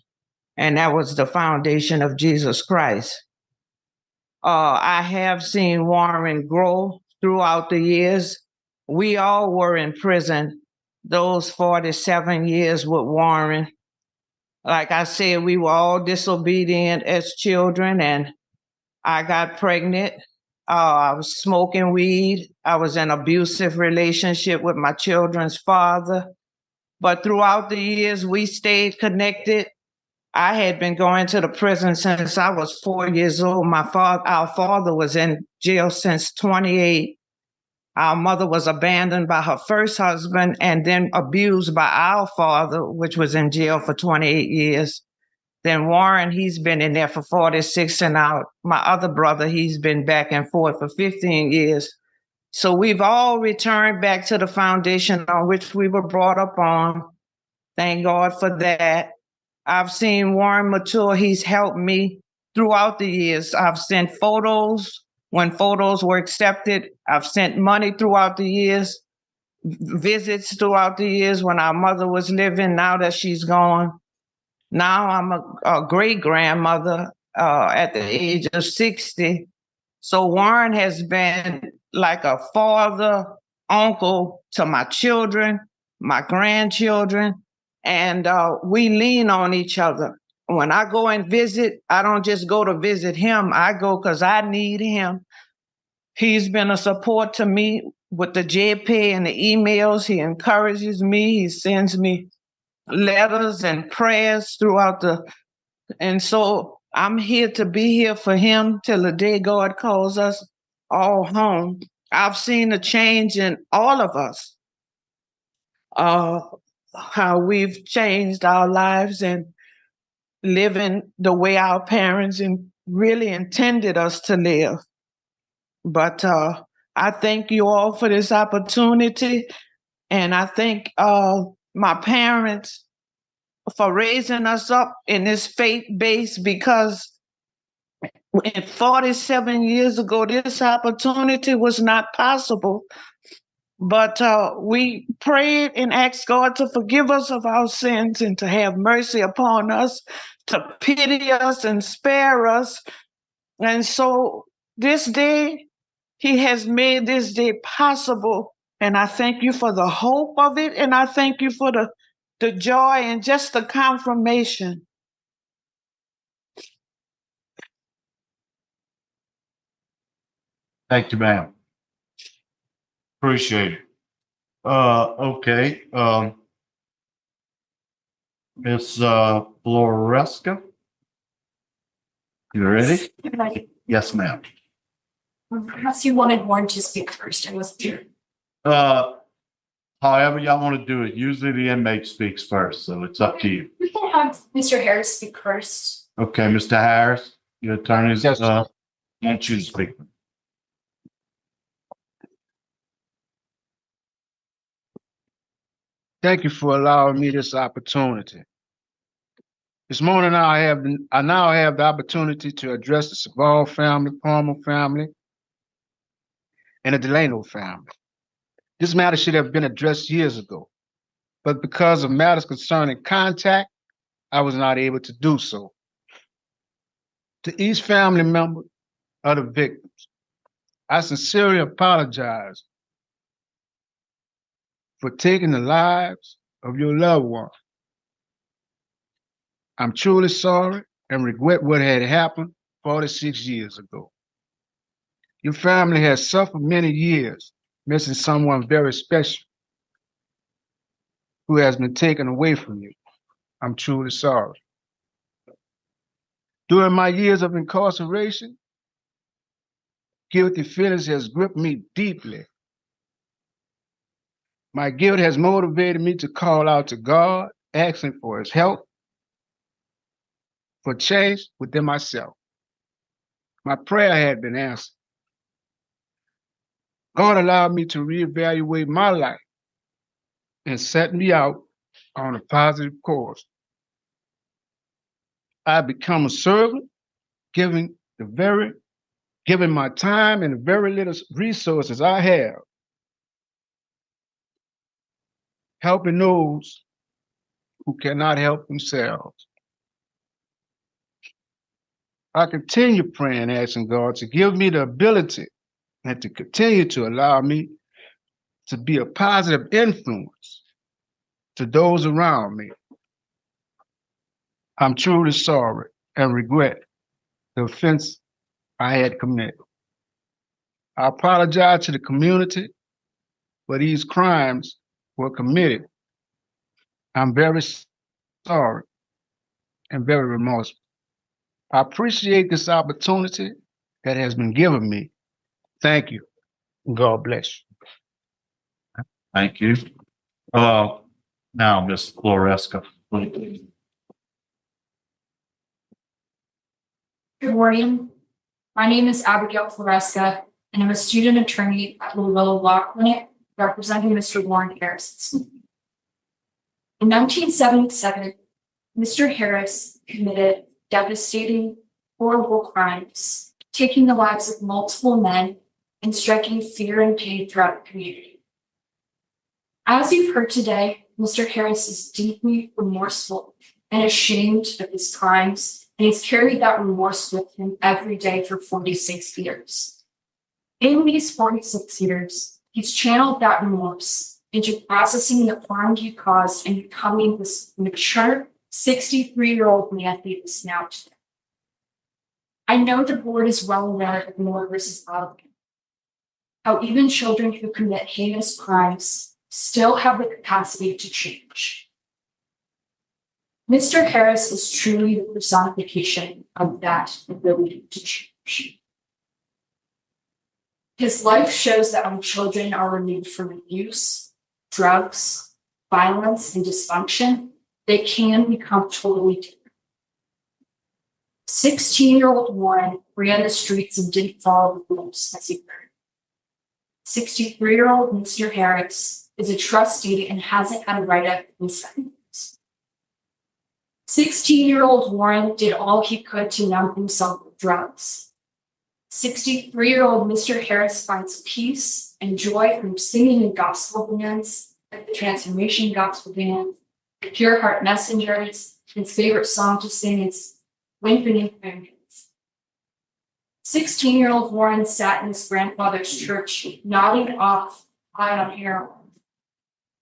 and that was the foundation of Jesus Christ. I have seen Warren grow throughout the years. We all were in prison those 47 years with Warren. Like I said, we were all disobedient as children, and I got pregnant. I was smoking weed. I was in an abusive relationship with my children's father. But throughout the years, we stayed connected. I had been going to the prison since I was 4 years old. Our father was in jail since 28. Our mother was abandoned by her first husband and then abused by our father, which was in jail for 28 years. Then Warren, he's been in there for 46, and my other brother, he's been back and forth for 15 years. So we've all returned back to the foundation on which we were brought up on. Thank God for that. I've seen Warren mature. He's helped me throughout the years. I've sent photos when photos were accepted. I've sent money throughout the years, visits throughout the years when our mother was living, now that she's gone. Now I'm a great grandmother at the age of 60. So Warren has been like a father, uncle to my children, my grandchildren, and we lean on each other. When I go and visit, I don't just go to visit him. I go because I need him. He's been a support to me with the JP and the emails. He encourages me. He sends me letters and prayers and so I'm here to be here for him till the day God calls us all home. I've seen a change in all of us, how we've changed our lives and living the way our parents really intended us to live. But I thank you all for this opportunity, and I thank my parents for raising us up in this faith base, because 47 years ago, this opportunity was not possible. But we prayed and asked God to forgive us of our sins and to have mercy upon us, to pity us and spare us. And so this day, He has made this day possible. And I thank you for the hope of it. And I thank you for the joy and just the confirmation. Thank you, ma'am. Appreciate it. Okay. Miss Floresca, you ready? Like, Yes, ma'am. perhaps you wanted Warren to speak first. I wasn't sure. However y'all want to do it. Usually the inmate speaks first, so it's up to you. We can have Mr. Harris speak first. Okay, Mr. Harris, your attorneys, Yes. want you to speak. Thank you for allowing me this opportunity. This morning, I now have the opportunity to address the Savall family, Palmer family, and the Delano family. This matter should have been addressed years ago, but because of matters concerning contact, I was not able to do so. To each family member of the victims, I sincerely apologize for taking the lives of your loved ones. I'm truly sorry and regret what had happened 46 years ago. Your family has suffered many years missing someone very special who has been taken away from you. I'm truly sorry. During my years of incarceration, guilty feelings has gripped me deeply. My guilt has motivated me to call out to God, asking for his help for change within myself. My prayer had been answered. God allowed me to reevaluate my life and set me out on a positive course. I become a servant, giving my time and the very little resources I have, helping those who cannot help themselves. I continue praying, asking God to give me the ability and to continue to allow me to be a positive influence to those around me. I'm truly sorry and regret the offense I had committed. I apologize to the community for these crimes were committed. I'm very sorry and very remorseful. I appreciate this opportunity that has been given me. Thank you. God bless you. Thank you. Now, Ms. Floresca, please. Good morning. My name is Abigail Floresca, and I'm a student attorney at Louisville Law Clinic representing Mr. Warren Harris. In 1977, Mr. Harris committed devastating, horrible crimes, taking the lives of multiple men and striking fear and pain throughout the community. As you've heard today, Mr. Harris is deeply remorseful and ashamed of his crimes, and he's carried that remorse with him every day for 46 years. In these 46 years, he's channeled that remorse into processing the harm he caused and becoming this mature 63-year-old man he is now today. I know the board is well aware of Moore versus Alabama, how even children who commit heinous crimes still have the capacity to change. Mr. Harris is truly the personification of that ability to change. His life shows that when children are removed from abuse, drugs, violence, and dysfunction, they can become totally different. 16-year-old Warren ran the streets and didn't follow the rules as he heard. 63-year-old Mr. Harris is a trustee and hasn't had a write-up in 7 years. 16-year-old Warren did all he could to numb himself with drugs. 63-year-old Mr. Harris finds peace and joy from singing in gospel bands, like the Transformation Gospel Band, the Pure Heart Messengers. His favorite song to sing is Wind Beneath Mountains. 16-year-old Warren sat in his grandfather's church, nodding off high on heroin.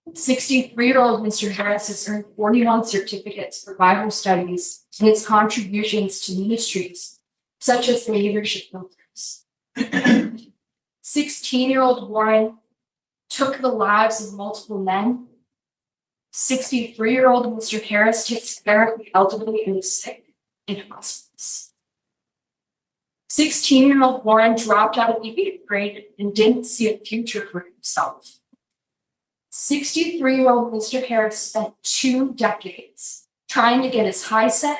63-year-old Mr. Harris has earned 41 certificates for Bible studies and his contributions to ministries, such as the leadership filters. 16-year-old Warren took the lives of multiple men. 63-year-old Mr. Harris takes care of the elderly and the sick in hospice. 16-year-old Warren dropped out of the 8th grade and didn't see a future for himself. 63-year-old Mr. Harris spent 2 decades trying to get his high set,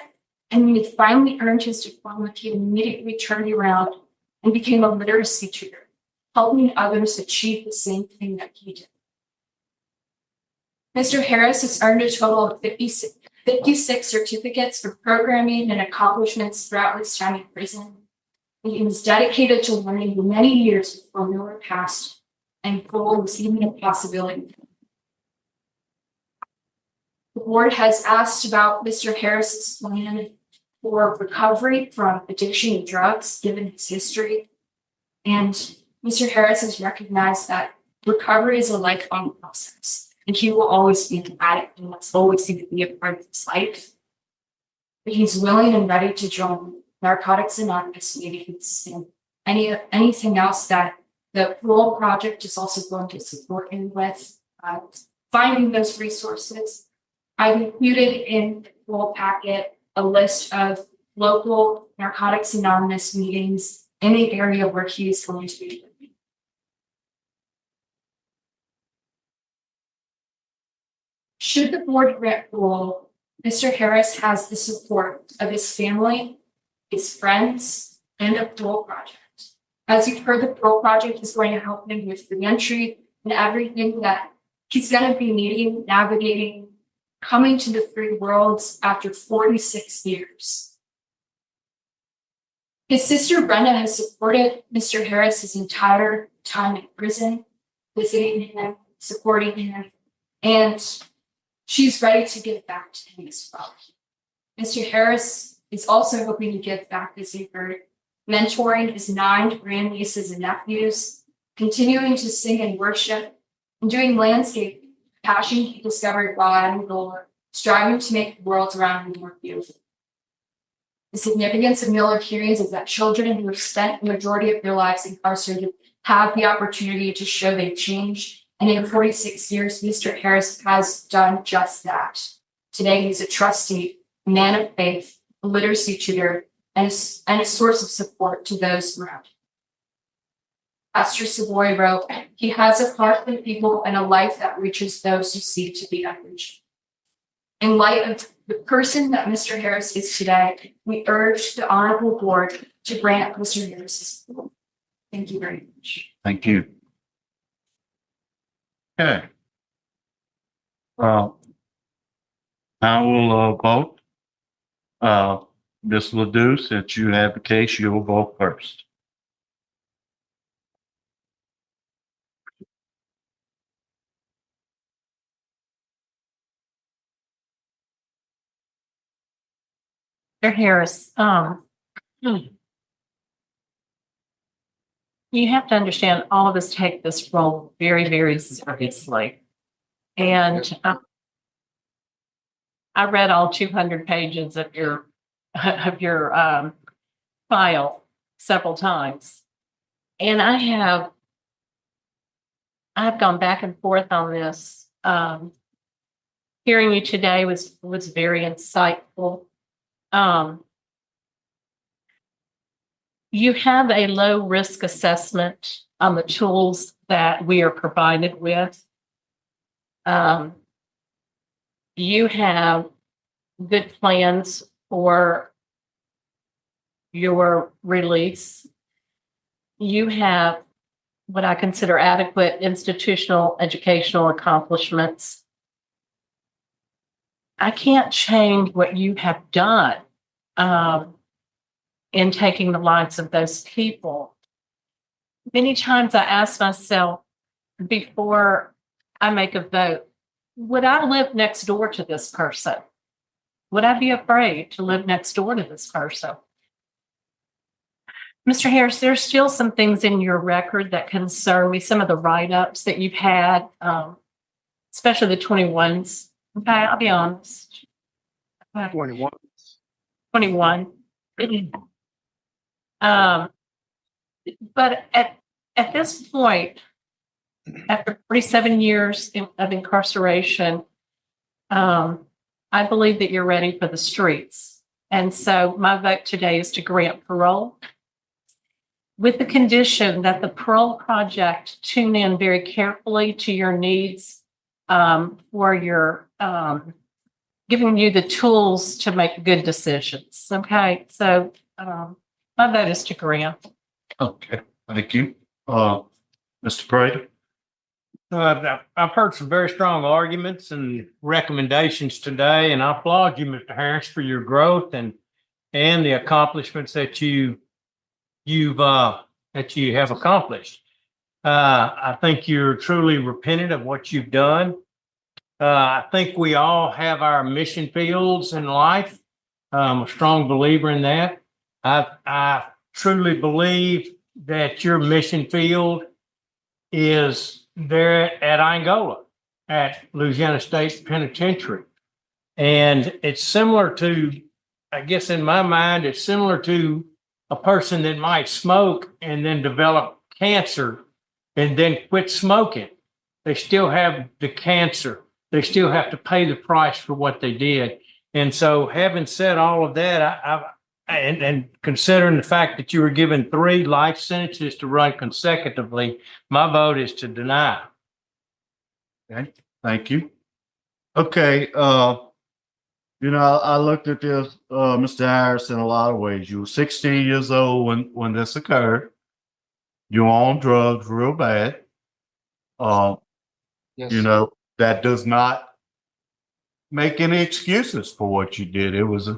and when he finally earned his diploma, he immediately turned around and became a literacy tutor, helping others achieve the same thing that he did. Mr. Harris has earned a total of 56 certificates for programming and accomplishments throughout his time in prison. He was dedicated to learning for many years before Miller passed, and parole was even a possibility. The board has asked about Mr. Harris's plan for recovery from addiction and drugs, given his history. And Mr. Harris has recognized that recovery is a lifelong process, and he will always be an addict, and that's always going to be a part of his life. But he's willing and ready to join Narcotics Anonymous meetings and anything else that the Parole Project is also going to support him with, finding those resources. I've included in the parole packet a list of local Narcotics Anonymous meetings in the area where he is going to be living. Should the board grant parole, Mr. Harris has the support of his family, his friends, and the Parole Project. As you've heard, the Parole Project is going to help him with reentry and everything that he's going to be needing, navigating, coming to the free worlds after 46 years. His sister Brenda has supported Mr. Harris his entire time in prison, visiting him, supporting him, and she's ready to give back to him as well. Mr. Harris is also hoping to give back, as you heard, mentoring his 9 grandnieces and nephews, continuing to sing and worship, and doing landscaping, a passion he discovered while at Angola, striving to make the world around him more beautiful. The significance of Miller hearings is that children who have spent the majority of their lives incarcerated have the opportunity to show they've changed. And in 46 years, Mr. Harris has done just that. Today, he's a trustee, a man of faith, a literacy tutor, and a source of support to those around him. Pastor Savoy wrote, "He has a heart for people and a life that reaches those who seek to be unreached." In light of the person that Mr. Harris is today, we urge the Honorable Board to grant Mr. Harris's parole. Thank you very much. Thank you. Okay. I will vote. Ms. Ledoux, since you have the case, you will vote first. Mr. Harris, you have to understand all of us take this role very, very seriously. And I read all 200 pages of your file several times. And I've gone back and forth on this. Hearing you today was very insightful. You have a low risk assessment on the tools that we are provided with. You have good plans for your release. You have what I consider adequate institutional educational accomplishments. I can't change what you have done in taking the lives of those people. Many times I ask myself before I make a vote, would I live next door to this person? Would I be afraid to live next door to this person? Mr. Harris, there's still some things in your record that concern me, some of the write-ups that you've had, especially the 21s. Okay, I'll be honest. 21. 21. But at this point, after 47 years of incarceration, I believe that you're ready for the streets. And so my vote today is to grant parole, with the condition that the Parole Project tune in very carefully to your needs for your giving you the tools to make good decisions. Okay, so my vote is to grant. Okay, thank you. Mr. Prater? I've heard some very strong arguments and recommendations today, and I applaud you, Mr. Harris, for your growth and the accomplishments that you have accomplished. I think you're truly repentant of what you've done. I think we all have our mission fields in life. I'm a strong believer in that. I truly believe that your mission field is there at Angola, at Louisiana State Penitentiary. And it's similar to, I guess in my mind, it's similar to a person that might smoke and then develop cancer and then quit smoking. They still have the cancer. They still have to pay the price for what they did. And so having said all of that, and considering the fact that you were given 3 life sentences to run consecutively, my vote is to deny. Okay, thank you. Okay, I looked at this, Mr. Harris, in a lot of ways. You were 16 years old when this occurred. You were on drugs real bad. Yes. That does not make any excuses for what you did. It was,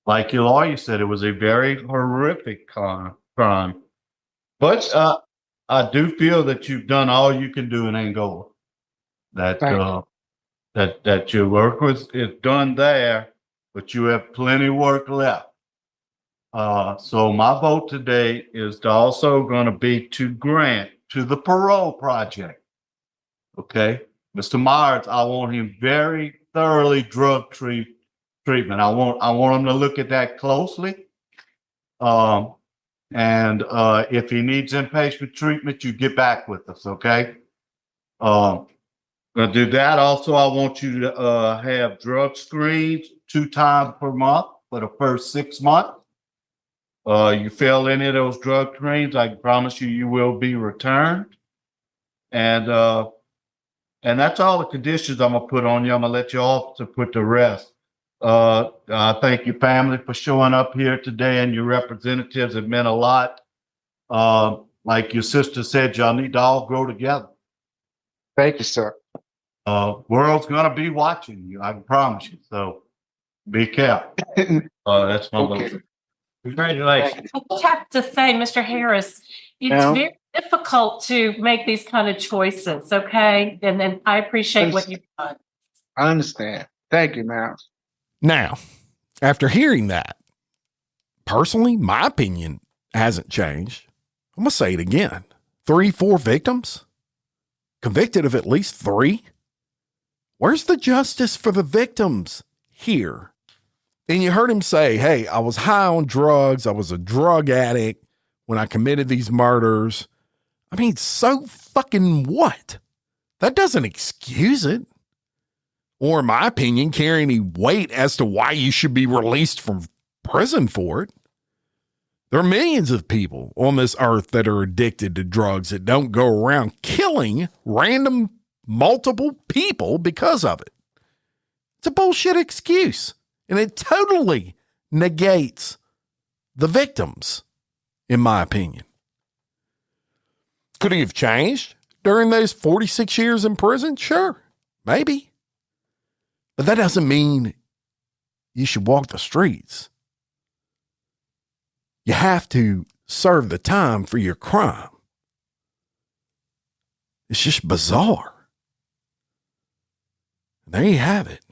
like your lawyer said, it was a very horrific crime. But I do feel that you've done all you can do in Angola. That that your work is done there, but you have plenty of work left. So my vote today is also going to be to grant to the Parole Project. Okay, Mr. Myers, I want him very thoroughly drug treatment. I want him to look at that closely. And if he needs inpatient treatment, you get back with us. Okay. Gonna do that. Also, I want you to have drug screens 2 times per month for the first 6 months. You fail any of those drug screens, I can promise you will be returned. And that's all the conditions I'm gonna put on you. I'm gonna let you off to put the rest. I thank your family for showing up here today, and your representatives have meant a lot. Like your sister said, y'all need to all grow together. Thank you, sir. World's gonna be watching you, I can promise you. So be careful. That's my vote. Congratulations. I just have to say, Mr. Harris, it's very difficult to make these kind of choices, okay? And then I appreciate what you've done. I understand. Thank you, ma'am. Now, after hearing that, personally, my opinion hasn't changed. I'm going to say it again. 4 victims? Convicted of at least 3? Where's the justice for the victims here? And you heard him say, hey, I was high on drugs. I was a drug addict when I committed these murders. I mean, so fucking what? That doesn't excuse it. Or in my opinion, carry any weight as to why you should be released from prison for it. There are millions of people on this earth that are addicted to drugs that don't go around killing random multiple people because of it. It's a bullshit excuse. And it totally negates the victims, in my opinion. Could he have changed during those 46 years in prison? Sure, maybe. But that doesn't mean you should walk the streets. You have to serve the time for your crime. It's just bizarre. There you have it.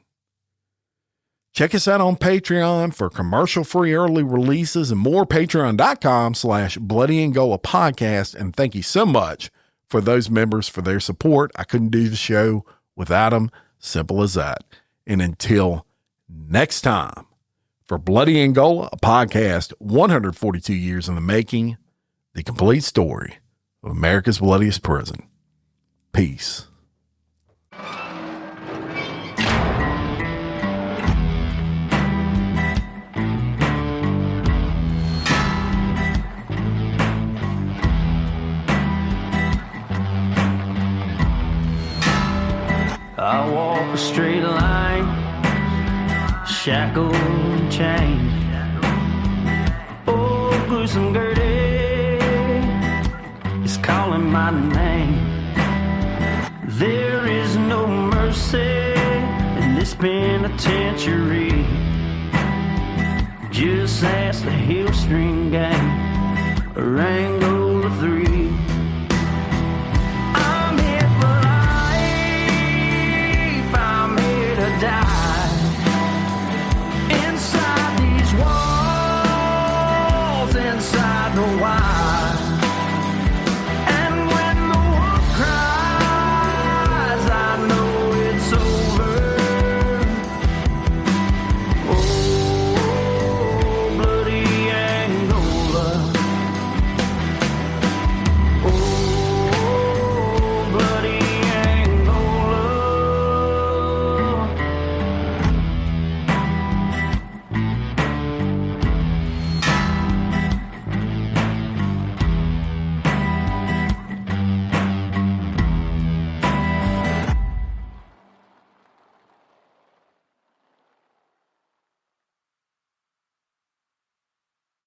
Check us out on Patreon for commercial-free early releases and more. Patreon.com/Bloody Angola podcast. And thank you so much for those members for their support. I couldn't do the show without them. Simple as that. And until next time, for Bloody Angola, a podcast 142 years in the making, the complete story of America's bloodiest prison. Peace. I walk a straight line, shackled and chained. Oh, gruesome Gertie is calling my name. There is no mercy in this penitentiary. Just ask the Hill String Gang or Angola.